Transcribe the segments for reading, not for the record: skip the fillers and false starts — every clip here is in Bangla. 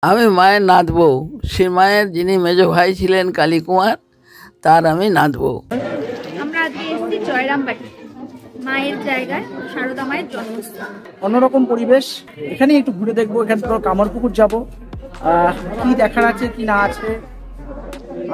আমি মায়ের নাত বউ। সে মায়ের যিনি মেজ ভাই ছিলেন কালী কুমার, তার আমি নাত বউ। আমরা আজকে এসেছি জয়রামবাটি মায়ের জায়গায়, সারদা মায়ের জন্মস্থান। অন্যরকম পরিবেশ, এখানে একটু ঘুরে দেখবো। এখান থেকে কামারপুকুর যাবো, কি দেখার আছে কি না আছে,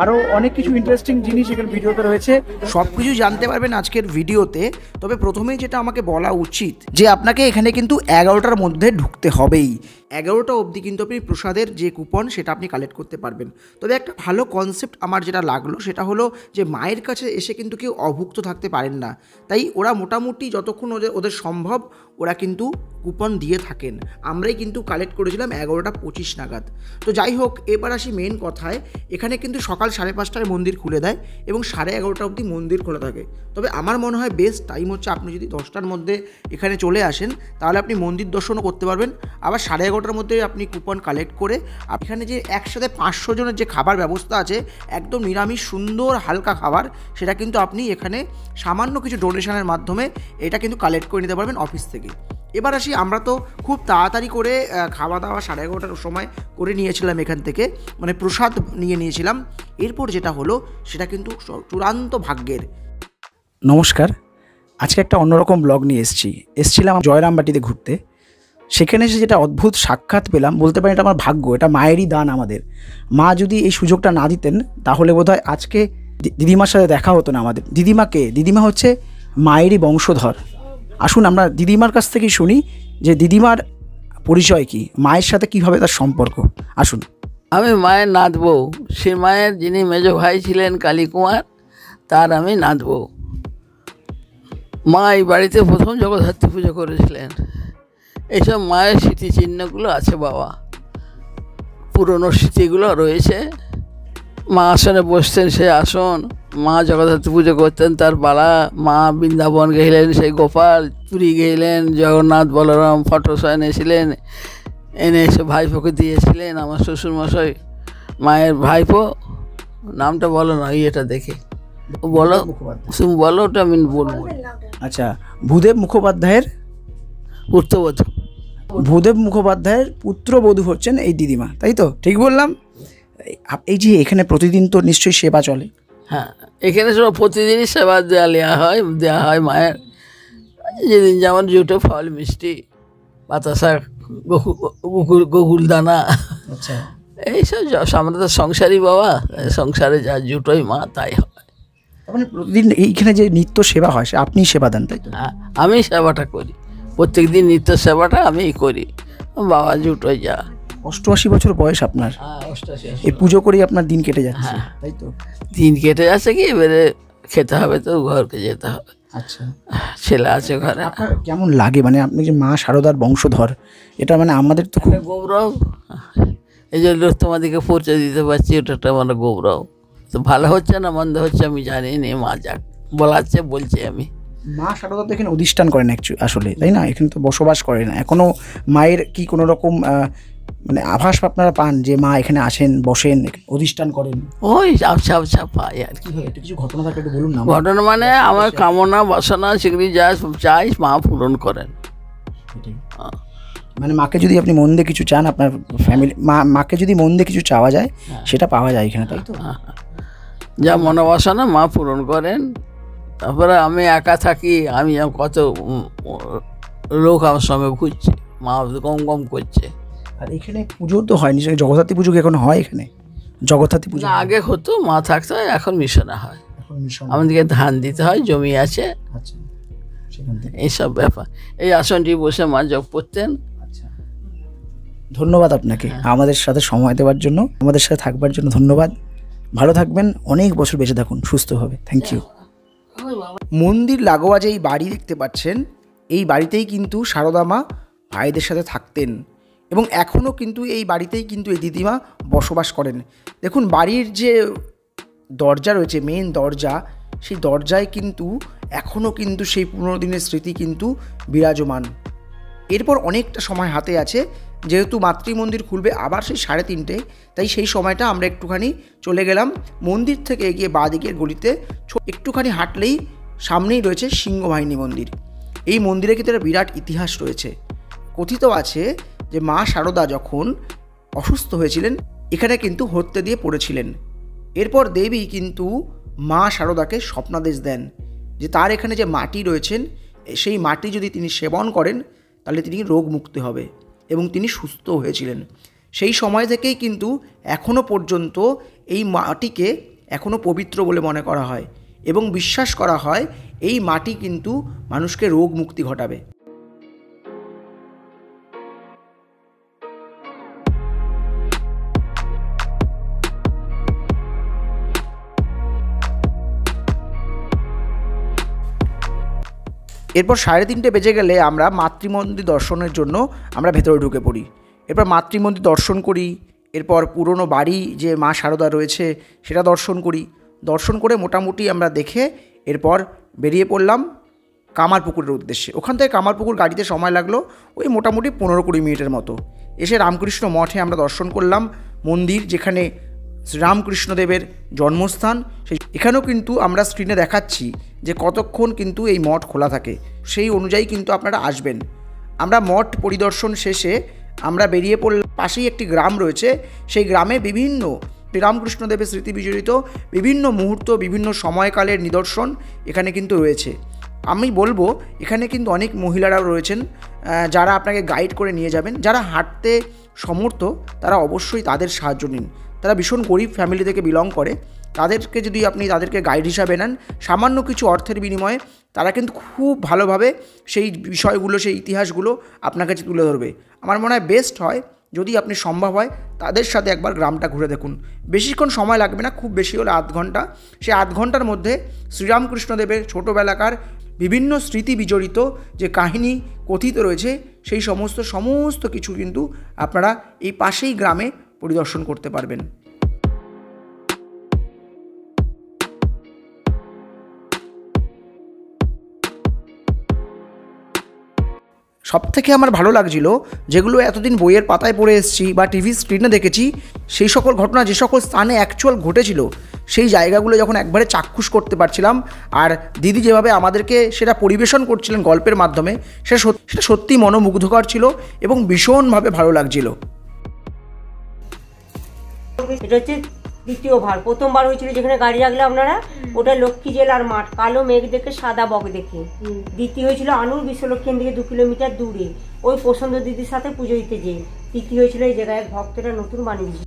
আরও অনেক কিছু ইন্টারেস্টিং জিনিস এখানে ভিডিওতে রয়েছে। সব কিছু জানতে পারবেন আজকের ভিডিওতে। তবে প্রথমেই যেটা আমাকে বলা উচিত যে আপনাকে এখানে কিন্তু 11টার মধ্যে ঢুকতে হবেই। 11টা অবধি কিন্তু আপনি প্রসাদের যে কুপন সেটা আপনি কালেক্ট করতে পারবেন। তবে একটা ভালো কনসেপ্ট আমার যেটা লাগলো সেটা হলো যে মায়ের কাছে এসে কিন্তু কেউ অভুক্ত থাকতে পারেন না। তাই ওরা মোটামুটি যতক্ষণ ওদের সম্ভব ওরা কিন্তু কুপন দিয়ে থাকেন। আমরাই কিন্তু কালেক্ট করেছিলাম 11:25 নাগাদ। তো যাই হোক, এবার আসি মেন কথায়। এখানে কিন্তু সকাল 5:30টায় মন্দির খুলে দেয় এবং 11:30 অবধি মন্দির খোলা থাকে। তবে আমার মনে হয় বেস্ট টাইম হচ্ছে আপনি যদি 10টার মধ্যে এখানে চলে আসেন, তাহলে আপনি মন্দির দর্শনও করতে পারবেন। আবার 11:30টার মধ্যে আপনি কুপন কালেক্ট করে এখানে যে একসাথে 500 জনের যে খাবার ব্যবস্থা আছে, একদম নিরামিষ সুন্দর হালকা খাবার, সেটা কিন্তু আপনি এখানে সামান্য কিছু ডোনেশনের মাধ্যমে এটা কিন্তু কালেক্ট করে নিতে পারবেন অফিস থেকে। এবার আসি, আমরা তো খুব তাড়াতাড়ি করে খাওয়া দাওয়া 11:30টার সময় করে নিয়েছিলাম এখান থেকে, মানে প্রসাদ নিয়েছিলাম। এরপর যেটা হলো সেটা কিন্তু চূড়ান্ত ভাগ্যের। নমস্কার, আজকে একটা অন্যরকম ব্লগ নিয়ে এসেছিলাম জয়রামবাটিতে ঘুরতে। সেখানে এসে যেটা অদ্ভুত সাক্ষাৎ পেলাম, বলতে পারি এটা আমার ভাগ্য, এটা মায়েরই দান আমাদের। মা যদি এই সুযোগটা না দিতেন তাহলে বোধহয় আজকে দিদিমার সাথে দেখা হতো না আমাদের। দিদিমা হচ্ছে মায়েরই বংশধর। আসুন আমরা দিদিমার কাছ থেকেই শুনি যে দিদিমার পরিচয় কি, মায়ের সাথে কীভাবে তার সম্পর্ক। আসুন। আমি মায়ের নাত বউ। সে মায়ের যিনি মেজ ভাই ছিলেন কালী কুমার, তার আমি নাত বউ। মা এই বাড়িতে প্রথম জগদ্ধাত্রী পুজো করেছিলেন। এইসব মায়ের স্মৃতিচিহ্নগুলো আছে বাবা, পুরনো স্মৃতিগুলো রয়েছে। মা আসনে বসতেন, সেই আসন, মা জগদ্ধাত্রী পুজো করতেন তার পালা। মা বৃন্দাবন গেলেন, সেই গোপাল, পুরী গেলেন, জগন্নাথ বলরাম ফটো এনেছিলেন, এনে এসে ভাইপোকে দিয়েছিলেন। আমার শ্বশুরমশাই মায়ের ভাইপো, নামটা বলো না, এটা দেখে বলো, তুমি বলো, ওটা আমি বলবো। আচ্ছা, ভূদেব মুখোপাধ্যায়ের পুত্রবধূ। ভূদেব মুখোপাধ্যায়ের পুত্রবধূ হচ্ছেন এই দিদিমা, তাই তো? ঠিক বললাম? এই যে এখানে প্রতিদিন তো নিশ্চয়ই সেবা চলে। হ্যাঁ, এখানে সব প্রতিদিনই সেবা দেওয়া হয় মায়ের। যেদিন যেমন জুটো, ফল, মিষ্টি, বাতাসা, গোকুল দানা, আচ্ছা, এইসব আমরা তো সংসারী বাবা, সংসারে যা জুটোই মা তাই হয়। মানে প্রতিদিন এইখানে যে নিত্য সেবা হয় সে আপনি সেবা দেন, তাই তো? হ্যাঁ, আমি সেবাটা করি, প্রত্যেক দিন নিত্য সেবাটা আমিই করি। বাবা জুটোই যা। 88 বছর বয়স আপনার। হ্যাঁ, 88। এই পুজো করেই আপনার দিন কেটে যাচ্ছে, তাই তো? দিন কেটে যাচ্ছে কি, এবারে খেতে হবে তো, ঘরকে যেতে হবে। আচ্ছা, ছেলে আছে ঘরে। আপনার কেমন লাগে, মানে আপনি যে মা শারদার বংশধর, এটা মানে আমাদের তো খুব গৌরব। এই যে তোমাদেরকে পরিচয় দিতে পারছি, ওটা একটা মানে গৌরব। তো ভালো হচ্ছে না মন্দ হচ্ছে আমি জানি না, মা যাক বলাচ্ছে বলছি আমি। মা শারদা তো এখানে অধিষ্ঠান করেন আসলে, তাই না? এখানে তো বসবাস করেন এখনও। মায়ের কি কোনো রকম মানে আভাস আপনারা পান যে মা এখানে আসেন, বসেন, অধিষ্ঠান করেন? ওই আবছা পাই আর কি। একটু কিছু ঘটনা থাকে একটু বলুন না। ঘটনা মানে আমার কামনা বাসনা সেগুলি যা চাই মা পূরণ করেন। মানে মাকে যদি আপনি মন দিয়ে কিছু চান, আপনার ফ্যামিলি মাকে যদি মন দিয়ে কিছু চাওয়া যায় সেটা পাওয়া যায় এখানে, তাই তো? যা মনোবাসনা মা পূরণ করেন। তারপরে আমি একা থাকি, আমি কত লোক আমার সঙ্গে ঘুরছে, মা কম করছে। আর এখানে পুজো তো হয় নিশ্চয়ই, জগদ্ধাত্রী পুজো এখন হয় এখানে? জগদ্ধাত্রী পুজো আগে হতো, মা থাকতো, এখন মিশনে হয়। আমাদেরকে ধান দিতে হয়, জমি আছে। আচ্ছা, এইসব ব্যাপার। এই আসনটি বসে মা জপ করতেন। আচ্ছা, ধন্যবাদ আপনাকে আমাদের সাথে সময় দেওয়ার জন্য, আমাদের সাথে থাকবার জন্য ধন্যবাদ। ভালো থাকবেন, অনেক বছর বেঁচে থাকুন সুস্থভাবে। Thank you. মন্দির লাগোয়া যে এই বাড়ি দেখতে পাচ্ছেন, এই বাড়িতেই কিন্তু শারদা মা ভাইদের সাথে থাকতেন এবং এখনও কিন্তু এই বাড়িতেই কিন্তু এই দিদিমা বসবাস করেন। দেখুন, বাড়ির যে দরজা রয়েছে, মেন দরজা, সেই দরজায় কিন্তু এখনও কিন্তু সেই পুরনো দিনের স্মৃতি কিন্তু বিরাজমান। এরপর অনেকটা সময় হাতে আছে, যেহেতু মাতৃমন্দির খুলবে আবার সেই 3:30, তাই সেই সময়টা আমরা একটুখানি চলে গেলাম মন্দির থেকে এগিয়ে বাঁদিকের গলিতে। একটুখানি হাঁটলেই সামনেই রয়েছে সিংহবাহিনী মন্দির। এই মন্দিরে কিন্তু একটা বিরাট ইতিহাস রয়েছে। কথিত আছে যে মা শারদা যখন অসুস্থ হয়েছিলেন, এখানে কিন্তু হত্যা দিয়ে পড়েছিলেন। এরপর দেবী কিন্তু মা শারদাকে স্বপ্নাদেশ দেন যে তার এখানে যে মাটি রয়েছেন সেই মাটি যদি তিনি সেবন করেন তাহলে তিনি রোগমুক্ত হবে, এবং তিনি সুস্থ হয়েছিলেন। সেই সময় থেকেই কিন্তু এখনও পর্যন্ত এই মাটিকে এখনও পবিত্র বলে মনে করা হয় এবং বিশ্বাস করা হয় এই মাটি কিন্তু মানুষকে রোগ মুক্তি ঘটাবে। এরপর 3:30 বেজে গেলে আমরা মাতৃমন্দির দর্শনের জন্য আমরা ভেতরে ঢুকে পড়ি। এরপর মাতৃমন্দির দর্শন করি, এরপর পুরনো বাড়ি যে মা শারদা রয়েছে সেটা দর্শন করি। দর্শন করে মোটামুটি আমরা দেখে এরপর বেরিয়ে পড়লাম কামারপুকুরের উদ্দেশ্যে। ওখান থেকে কামারপুকুর গাড়িতে সময় লাগলো ওই মোটামুটি 15-20 মিনিটের মতো। এসে রামকৃষ্ণ মঠে আমরা দর্শন করলাম, মন্দির যেখানে শ্রীরামকৃষ্ণদেবের জন্মস্থান। এখানেও কিন্তু আমরা স্ক্রিনে দেখাচ্ছি যে কতক্ষণ কিন্তু এই মঠ খোলা থাকে, সেই অনুযায়ী কিন্তু আপনারা আসবেন। আমরা মঠ পরিদর্শন শেষে আমরা বেরিয়ে পড়লাম, পাশেই একটি গ্রাম রয়েছে, সেই গ্রামে বিভিন্ন শ্রীরামকৃষ্ণদেবের স্মৃতি বিজড়িত বিভিন্ন মুহূর্ত, বিভিন্ন সময়কালের নিদর্শন এখানে কিন্তু রয়েছে। আমি বলবো এখানে কিন্তু অনেক মহিলারাও রয়েছেন যারা আপনাকে গাইড করে নিয়ে যাবেন। যারা হাঁটতে সমর্থ তারা অবশ্যই তাদের সাহায্য নিন। তারা ভীষণ গরিব ফ্যামিলি থেকে বিলং করে, তাদেরকে যদি আপনি তাদেরকে গাইড হিসাবে নেন সামান্য কিছু অর্থের বিনিময়ে, তারা কিন্তু খুব ভালোভাবে সেই বিষয়গুলো, সেই ইতিহাসগুলো আপনার কাছে তুলে ধরবে। আমার মনে হয় বেস্ট হয় যদি আপনি সম্ভব হয় তাদের সাথে একবার গ্রামটা ঘুরে দেখুন। বেশিক্ষণ সময় লাগবে না, খুব বেশি হলে 8 ঘন্টা। সেই 8 ঘন্টার মধ্যে শ্রীরামকৃষ্ণদেবের ছোটোবেলাকার বিভিন্ন স্মৃতি বিজড়িত যে কাহিনী কথিত রয়েছে সেই সমস্ত কিছু কিন্তু আপনারা এই পাশেই গ্রামে পরিদর্শন করতে পারবেন। সবথেকে আমার ভালো লাগছিল যেগুলো এতদিন বইয়ের পাতায় পড়ে এসেছি বা টিভি স্ক্রিনে দেখেছি, সেই সকল ঘটনা যে সকল স্থানে অ্যাকচুয়াল ঘটেছিল সেই জায়গাগুলো যখন একবারে চাক্ষুষ করতে পারছিলাম, আর দিদি যেভাবে আমাদেরকে সেটা পরিবেশন করছিলেন গল্পের মাধ্যমে, সেটা সত্যি মনোমুগ্ধকর ছিল এবং ভীষণভাবে ভালো লাগছিল। এটা হচ্ছে দ্বিতীয় ভার। প্রথমবার হয়েছিল যেখানে গাড়ি রাখলে আপনারা, ওটা লক্ষ্মী জেলার মাঠ, কালো মেঘ দেখে সাদা বক দেখে। দ্বিতীয় হয়েছিল আনুর বিশ্বলক্ষ্মী থেকে 2 কিলোমিটার দূরে, ওই পছন্দ দিদির সাথে পুজো দিতে যেয়ে। তৃতীয় হয়েছিল এই জায়গায় ভক্তরা নতুন বানিয়েছে।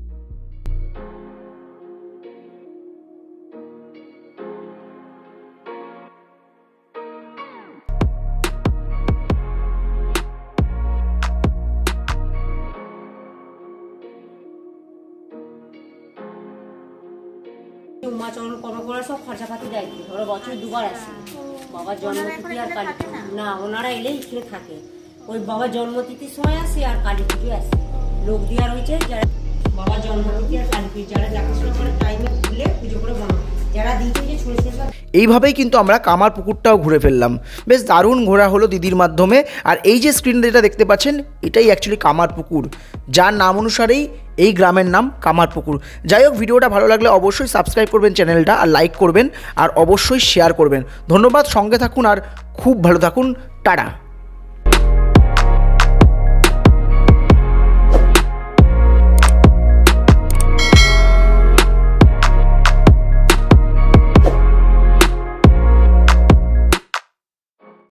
উমাচরণ কর্মকরা সব খরচাপাতি দেয়, ওরা বছরে 2 বার আসে। বাবার জন্মতিথি আর কালী না, ওনারা এলেই এখানে থাকে। ওই বাবার জন্মতিথির সময় আসে আর কালী পুজো আসে। লোক দেওয়া রয়েছে যারা বাবার জন্মতিথি আর কালী পুজো যারা দেখাশোনা করে টাইমে খুলে পুজো করে বানায়, যারা দিতে যে ছুঁড়ে শেষ। এইভাবেই কিন্তু আমরা কামারপুকুরটাও ঘুরে ফেললাম। বেশ দারুণ ঘোরা হলো দিদির মাধ্যমে। আর এই যে স্ক্রিনে যেটা দেখতে পাচ্ছেন এটাই অ্যাকচুয়ালি কামারপুকুর, যার নাম অনুসারেই এই গ্রামের নাম কামারপুকুর। যাই হোক, ভিডিওটা ভালো লাগলে অবশ্যই সাবস্ক্রাইব করবেন চ্যানেলটা, আর লাইক করবেন, আর অবশ্যই শেয়ার করবেন। ধন্যবাদ, সঙ্গে থাকুন আর খুব ভালো থাকুন। টাটা।